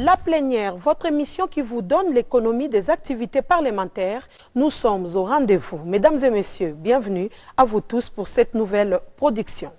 La plénière, votre émission qui vous donne l'économie des activités parlementaires. Nous sommes au rendez-vous. Mesdames et messieurs, bienvenue à vous tous pour cette nouvelle production.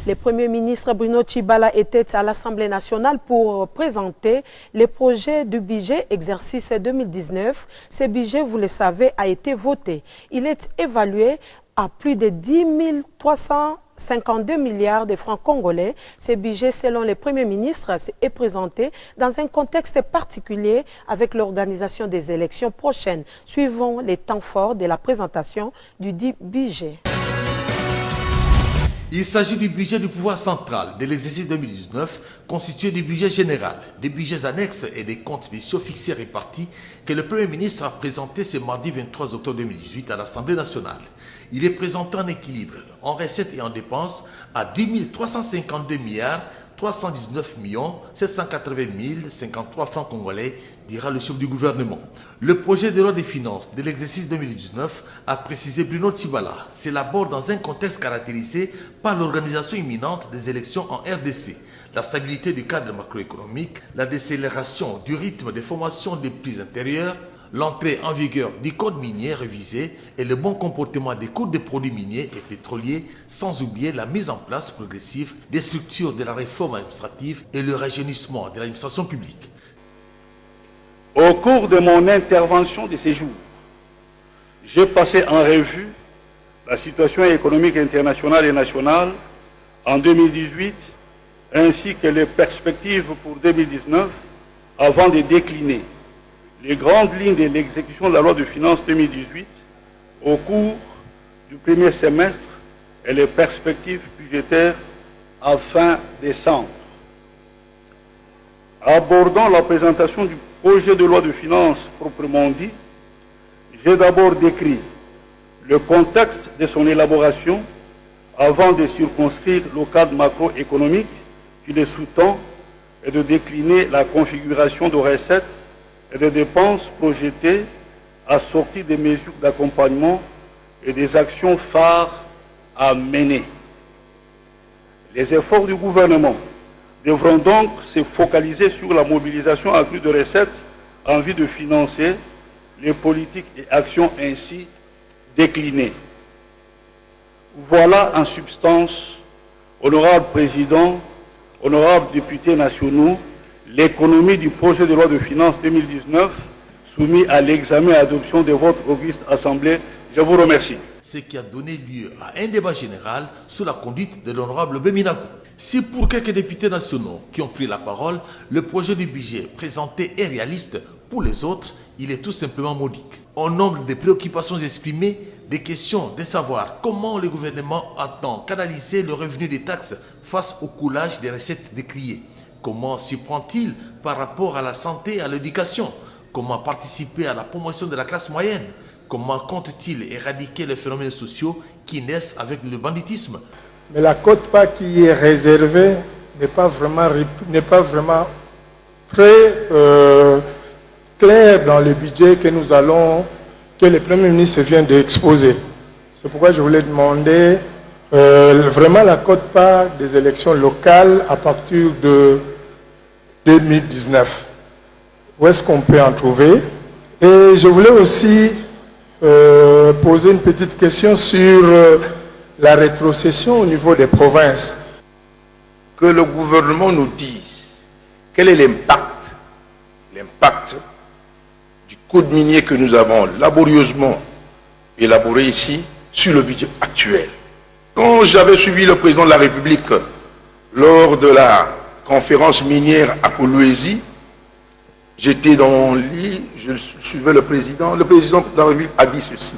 Le Premier ministre Bruno Tshibala était à l'Assemblée nationale pour présenter les projets du budget exercice 2019. Ce budget, vous le savez, a été voté. Il est évalué à plus de 10 352 milliards de francs congolais. Ce budget, selon le Premier ministre, est présenté dans un contexte particulier avec l'organisation des élections prochaines, suivant les temps forts de la présentation du dit budget. Il s'agit du budget du pouvoir central de l'exercice 2019, constitué du budget général, des budgets annexes et des comptes spéciaux fixés et répartis que le Premier ministre a présenté ce mardi 23 octobre 2018 à l'Assemblée nationale. Il est présenté en équilibre, en recettes et en dépenses, à 10 352 milliards 319 780 053 francs congolais, dira le chef du gouvernement. Le projet de loi des finances de l'exercice 2019, a précisé Bruno Tshibala, s'élabore dans un contexte caractérisé par l'organisation imminente des élections en RDC, la stabilité du cadre macroéconomique, la décélération du rythme de formation des prix intérieurs, l'entrée en vigueur du code minier révisé et le bon comportement des cours des produits miniers et pétroliers, sans oublier la mise en place progressive des structures de la réforme administrative et le rajeunissement de l'administration publique. Au cours de mon intervention de ces jours, j'ai passé en revue la situation économique internationale et nationale en 2018, ainsi que les perspectives pour 2019, avant de décliner les grandes lignes de l'exécution de la loi de finances 2018 au cours du premier semestre et les perspectives budgétaires à fin décembre. Abordant la présentation du projet de loi de finances proprement dit, j'ai d'abord décrit le contexte de son élaboration avant de circonscrire le cadre macroéconomique qui le sous-tend et de décliner la configuration de recettes et de dépenses projetées assorties des mesures d'accompagnement et des actions phares à mener. Les efforts du gouvernement devront donc se focaliser sur la mobilisation accrue de recettes en vue de financer les politiques et actions ainsi déclinées. Voilà en substance, honorable président, honorables députés nationaux, l'économie du projet de loi de finances 2019 soumis à l'examen et à l'adoption de votre auguste assemblée. Je vous remercie. Ce qui a donné lieu à un débat général sous la conduite de l'honorable Beminago. Si pour quelques députés nationaux qui ont pris la parole, le projet du budget présenté est réaliste, pour les autres, il est tout simplement modique. Au nombre des préoccupations exprimées, des questions de savoir comment le gouvernement attend canaliser le revenu des taxes face au coulage des recettes décriées. Comment s'y prend-il par rapport à la santé et à l'éducation? Comment participer à la promotion de la classe moyenne? Comment compte-t-il éradiquer les phénomènes sociaux qui naissent avec le banditisme? Mais la quote-part qui est réservée n'est pas vraiment très claire dans le budget que que le Premier ministre vient d'exposer. C'est pourquoi je voulais demander vraiment la quote-part des élections locales à partir de 2019. Où est-ce qu'on peut en trouver? Et je voulais aussi poser une petite question sur la rétrocession au niveau des provinces. Que le gouvernement nous dise quel est l'impact du code minier que nous avons laborieusement élaboré ici sur le budget actuel. Quand j'avais suivi le président de la République lors de la conférence minière à Kolwezi, j'étais dans mon lit, je suivais le président. Le président de la République a dit ceci.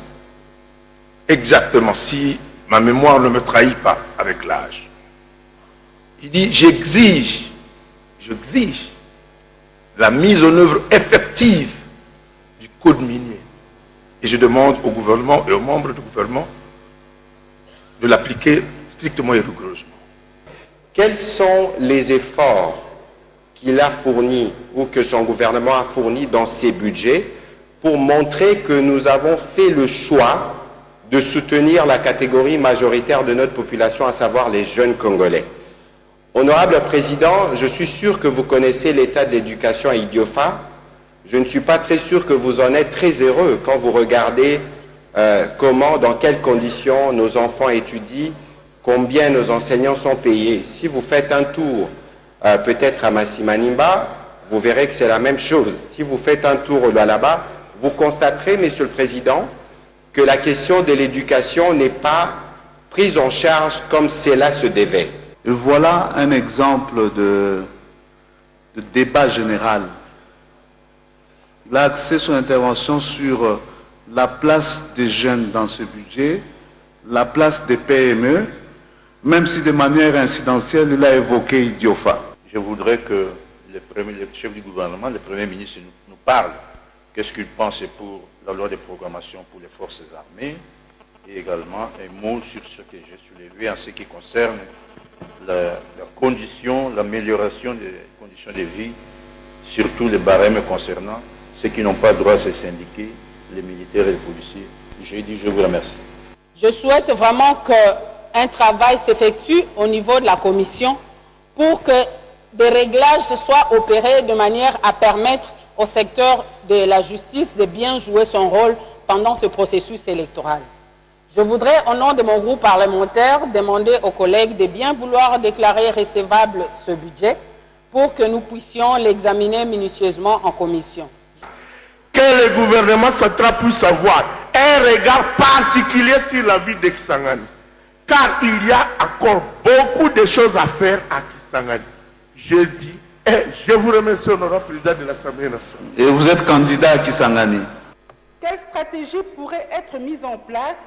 Exactement, si ma mémoire ne me trahit pas avec l'âge. Il dit, j'exige la mise en œuvre effective du code minier. Et je demande au gouvernement et aux membres du gouvernement de l'appliquer strictement et rigoureusement. Quels sont les efforts qu'il a fourni ou que son gouvernement a fourni dans ses budgets pour montrer que nous avons fait le choix de soutenir la catégorie majoritaire de notre population, à savoir les jeunes Congolais. Honorable Président, je suis sûr que vous connaissez l'état de l'éducation à Idiofa. Je ne suis pas très sûr que vous en êtes très heureux quand vous regardez comment, dans quelles conditions nos enfants étudient, combien nos enseignants sont payés. Si vous faites un tour peut-être à Massimanimba, vous verrez que c'est la même chose. Si vous faites un tour au Lualaba, vous constaterez, Monsieur le Président, que la question de l'éducation n'est pas prise en charge comme cela se devait. Et voilà un exemple de débat général. Il a axé son intervention sur la place des jeunes dans ce budget, la place des PME, même si de manière incidentielle, il a évoqué Idiofa. Je voudrais que le chef du gouvernement, le Premier ministre, nous parle. Qu'est-ce qu'il pense pour la loi de programmation pour les forces armées et également un mot sur ce que j'ai soulevé en ce qui concerne l'amélioration des conditions de vie, surtout les barèmes concernant ceux qui n'ont pas droit à se syndiquer, les militaires et les policiers. J'ai dit, je vous remercie. Je souhaite vraiment qu'un travail s'effectue au niveau de la commission pour que des réglages soient opérés de manière à permettre au secteur de la justice de bien jouer son rôle pendant ce processus électoral. Je voudrais, au nom de mon groupe parlementaire, demander aux collègues de bien vouloir déclarer recevable ce budget pour que nous puissions l'examiner minutieusement en commission. Que le gouvernement central puisse avoir un regard particulier sur la vie de Kisangani. Car il y a encore beaucoup de choses à faire à Kisangani. Je dis, et je vous remercie, honorable président de l'Assemblée nationale. Et vous êtes candidat à Kisangani. Quelle stratégie pourrait être mise en place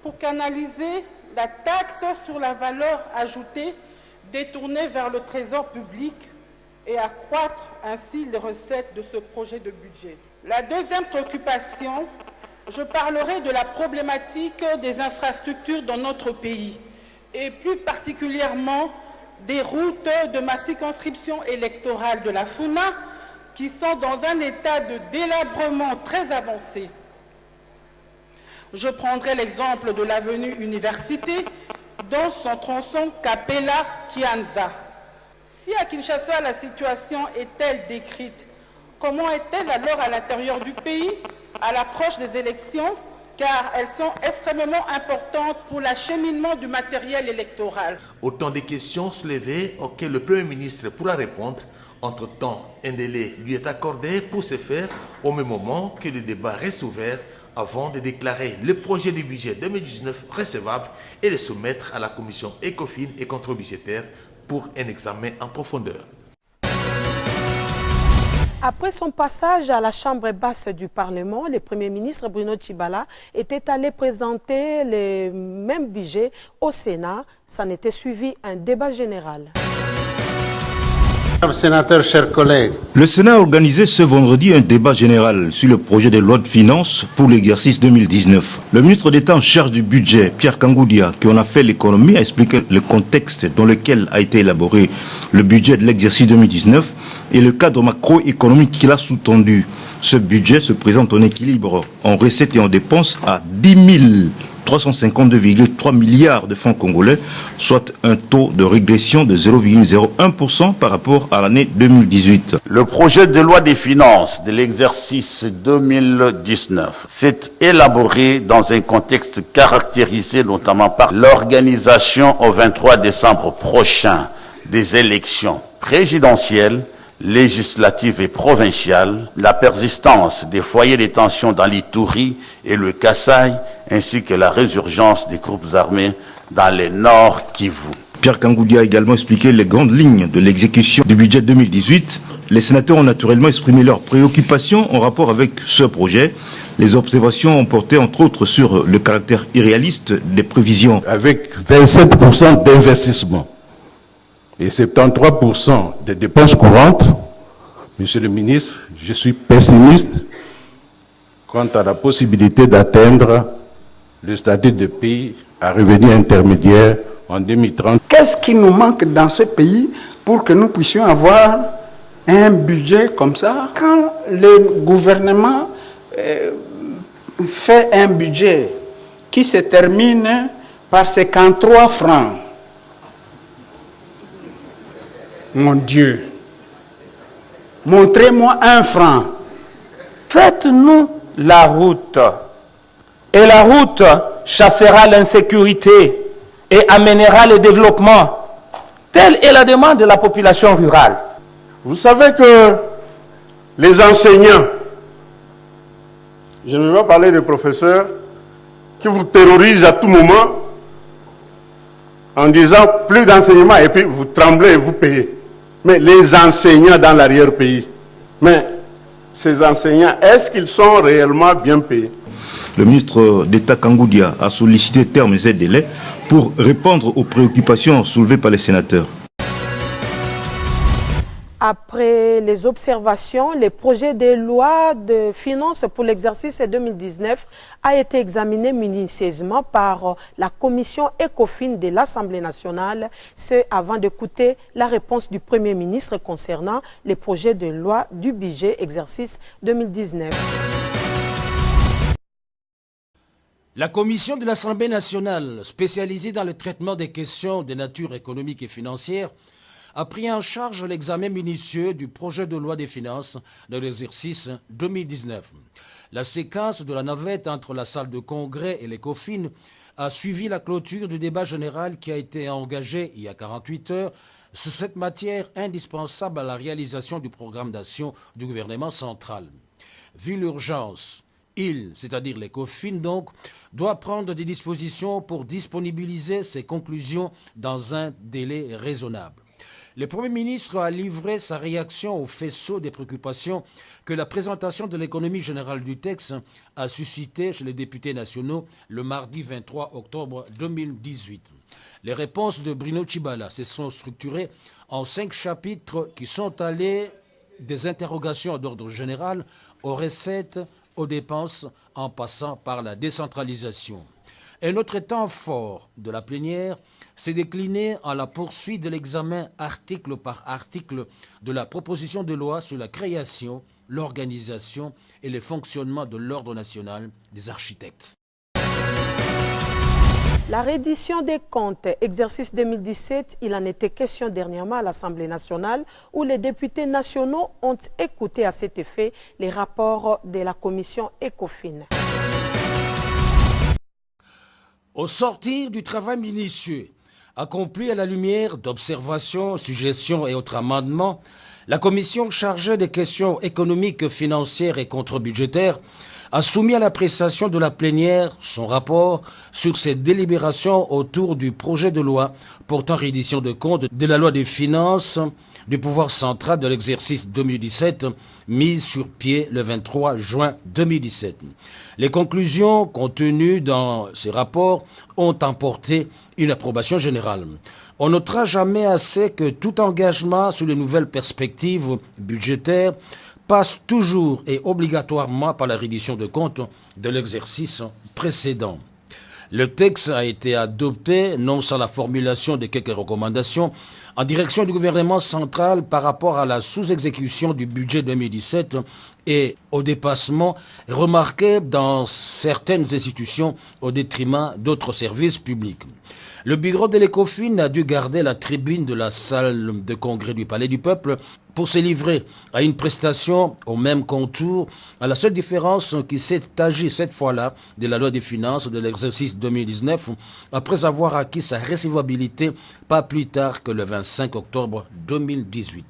pour canaliser la taxe sur la valeur ajoutée détournée vers le trésor public et accroître ainsi les recettes de ce projet de budget? La deuxième préoccupation, je parlerai de la problématique des infrastructures dans notre pays et plus particulièrement des routes de ma circonscription électorale de la Funa qui sont dans un état de délabrement très avancé. Je prendrai l'exemple de l'avenue Université dans son tronçon Kapela-Kianza. Si à Kinshasa la situation est-elle décrite, comment est-elle alors à l'intérieur du pays à l'approche des élections, car elles sont extrêmement importantes pour l'acheminement du matériel électoral. Autant de questions soulevées auxquelles le Premier ministre pourra répondre. Entre-temps, un délai lui est accordé pour ce faire au même moment que le débat reste ouvert avant de déclarer le projet de budget 2019 recevable et le soumettre à la commission ECOFIN et contrôle budgétaire pour un examen en profondeur. Après son passage à la Chambre basse du Parlement, le Premier ministre Bruno Tshibala était allé présenter le même budget au Sénat. S'en était suivi un débat général. Sénateur, chers collègues. Le Sénat a organisé ce vendredi un débat général sur le projet de loi de finances pour l'exercice 2019. Le ministre d'État en charge du budget, Pierre Kangoudia, qui en a fait l'économie, a expliqué le contexte dans lequel a été élaboré le budget de l'exercice 2019 et le cadre macroéconomique qu'il a sous-tendu. Ce budget se présente en équilibre en recettes et en dépenses à 10 352,3 milliards de francs congolais, soit un taux de régression de 0,01% par rapport à l'année 2018. Le projet de loi des finances de l'exercice 2019 s'est élaboré dans un contexte caractérisé notamment par l'organisation au 23 décembre prochain des élections présidentielles, législatives et provinciales, la persistance des foyers de tension dans l'Ituri et le Kasaï, ainsi que la résurgence des groupes armés dans le Nord Kivu. Pierre Kangoudia a également expliqué les grandes lignes de l'exécution du budget 2018. Les sénateurs ont naturellement exprimé leurs préoccupations en rapport avec ce projet. Les observations ont porté entre autres sur le caractère irréaliste des prévisions. Avec 27% d'investissement et 73% des dépenses courantes, Monsieur le ministre, je suis pessimiste quant à la possibilité d'atteindre le statut de pays à revenu intermédiaire en 2030. Qu'est-ce qui nous manque dans ce pays pour que nous puissions avoir un budget comme ça. Quand le gouvernement fait un budget qui se termine par 53 francs, mon Dieu, montrez-moi 1 franc. Faites-nous la route. Et la route chassera l'insécurité et amènera le développement. Telle est la demande de la population rurale. Vous savez que les enseignants, je ne vais pas parler des professeurs, qui vous terrorisent à tout moment en disant plus d'enseignement et puis vous tremblez et vous payez. Mais les enseignants dans l'arrière-pays, mais ces enseignants, est-ce qu'ils sont réellement bien payés? Le ministre d'État Kangoudia a sollicité termes et délais pour répondre aux préoccupations soulevées par les sénateurs. Après les observations, le projet de loi de finances pour l'exercice 2019 a été examiné minutieusement par la commission ECOFIN de l'Assemblée nationale, ce avant d'écouter la réponse du Premier ministre concernant les projets de loi du budget exercice 2019. La commission de l'Assemblée nationale, spécialisée dans le traitement des questions de nature économique et financière, a pris en charge l'examen minutieux du projet de loi des finances de l'exercice 2019. La séquence de la navette entre la salle de congrès et l'ECOFIN a suivi la clôture du débat général qui a été engagé il y a 48 heures sur cette matière indispensable à la réalisation du programme d'action du gouvernement central. Vu l'urgence, c'est-à-dire l'ECOFIN donc, doit prendre des dispositions pour disponibiliser ses conclusions dans un délai raisonnable. Le Premier ministre a livré sa réaction au faisceau des préoccupations que la présentation de l'économie générale du texte a suscité chez les députés nationaux le mardi 23 octobre 2018. Les réponses de Bruno Tshibala se sont structurées en 5 chapitres qui sont allés des interrogations d'ordre général aux recettes, aux dépenses, en passant par la décentralisation. Un autre temps fort de la plénière s'est décliné en la poursuite de l'examen article par article de la proposition de loi sur la création, l'organisation et le fonctionnement de l'Ordre national des architectes. La reddition des comptes, exercice 2017, il en était question dernièrement à l'Assemblée nationale où les députés nationaux ont écouté à cet effet les rapports de la commission ECOFIN. Au sortir du travail minutieux, accompli à la lumière d'observations, suggestions et autres amendements, la commission chargée des questions économiques, financières et contre-budgétaires a soumis à l'appréciation de la plénière son rapport sur ses délibérations autour du projet de loi portant reddition de comptes de la loi des finances du pouvoir central de l'exercice 2017, mise sur pied le 23 juin 2017. Les conclusions contenues dans ces rapports ont emporté une approbation générale. On notera jamais assez que tout engagement sur les nouvelles perspectives budgétaires passe toujours et obligatoirement par la reddition de comptes de l'exercice précédent. Le texte a été adopté, non sans la formulation de quelques recommandations, en direction du gouvernement central par rapport à la sous-exécution du budget 2017 et au dépassement remarqué dans certaines institutions au détriment d'autres services publics. Le bureau de l'ECOFIN a dû garder la tribune de la salle de congrès du Palais du Peuple pour se livrer à une prestation au même contour, à la seule différence qu'il s'est agi cette fois-là de la loi des finances de l'exercice 2019, après avoir acquis sa recevabilité pas plus tard que le 25 octobre 2018.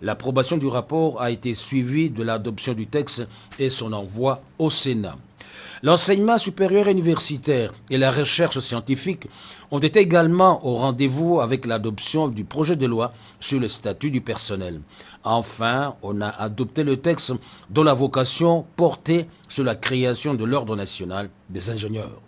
L'approbation du rapport a été suivie de l'adoption du texte et son envoi au Sénat. L'enseignement supérieur universitaire et la recherche scientifique ont été également au rendez-vous avec l'adoption du projet de loi sur le statut du personnel. Enfin, on a adopté le texte dont la vocation portait sur la création de l'Ordre national des ingénieurs.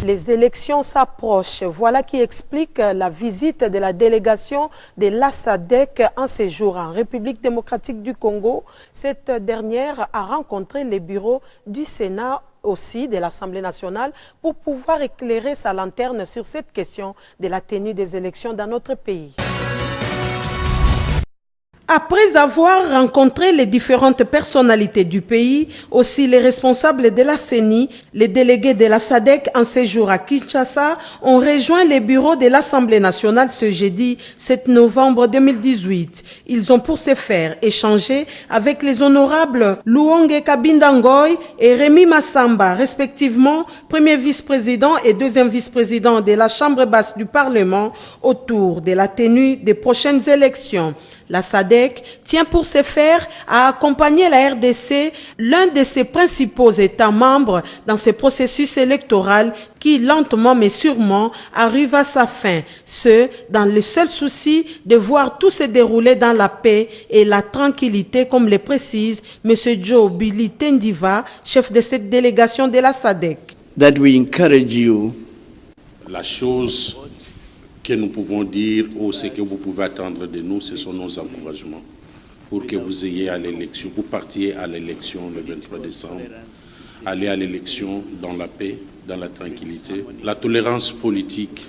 Les élections s'approchent. Voilà qui explique la visite de la délégation de l'ASADEC en séjour en République démocratique du Congo. Cette dernière a rencontré les bureaux du Sénat aussi de l'Assemblée nationale pour pouvoir éclairer sa lanterne sur cette question de la tenue des élections dans notre pays. Après avoir rencontré les différentes personnalités du pays, aussi les responsables de la CENI, les délégués de la SADC en séjour à Kinshasa ont rejoint les bureaux de l'Assemblée nationale ce jeudi 7 novembre 2018. Ils ont pour ce faire échangé avec les honorables Louonge Kabindangoy et Rémi Massamba, respectivement premier vice-président et deuxième vice-président de la Chambre basse du Parlement, autour de la tenue des prochaines élections. La SADC tient pour ce faire à accompagner la RDC, l'un de ses principaux États membres, dans ce processus électoral qui, lentement mais sûrement, arrive à sa fin. Ce, dans le seul souci de voir tout se dérouler dans la paix et la tranquillité, comme le précise M. Joe Billy Tendiva, chef de cette délégation de la SADC. That we encourage you. La chose que nous pouvons dire ou ce que vous pouvez attendre de nous, ce sont nos encouragements pour que vous ayez à l'élection, vous partiez à l'élection le 23 décembre, allez à l'élection dans la paix, dans la tranquillité. La tolérance politique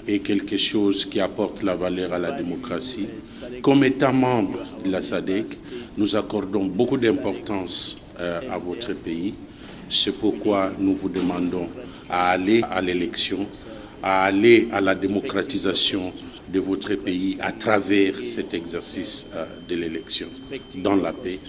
est quelque chose qui apporte la valeur à la démocratie. Comme État membre de la SADC, nous accordons beaucoup d'importance à votre pays. C'est pourquoi nous vous demandons à aller à l'élection, à aller à la démocratisation de votre pays à travers cet exercice de l'élection, dans la paix,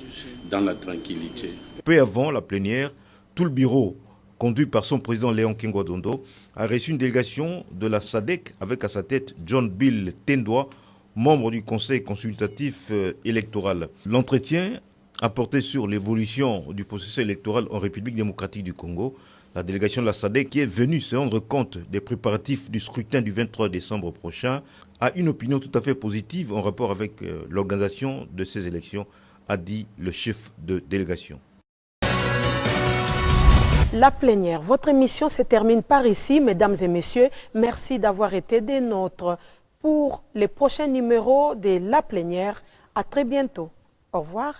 dans la tranquillité. Peu avant la plénière, tout le bureau, conduit par son président Léon Kingwadondo, a reçu une délégation de la SADC avec à sa tête John Bill Tendoa, membre du conseil consultatif électoral. L'entretien a porté sur l'évolution du processus électoral en République démocratique du Congo. La délégation de la SADC, qui est venue se rendre compte des préparatifs du scrutin du 23 décembre prochain, a une opinion tout à fait positive en rapport avec l'organisation de ces élections, a dit le chef de délégation. La plénière, votre émission se termine par ici, mesdames et messieurs. Merci d'avoir été des nôtres. Pour les prochains numéros de La plénière, à très bientôt. Au revoir.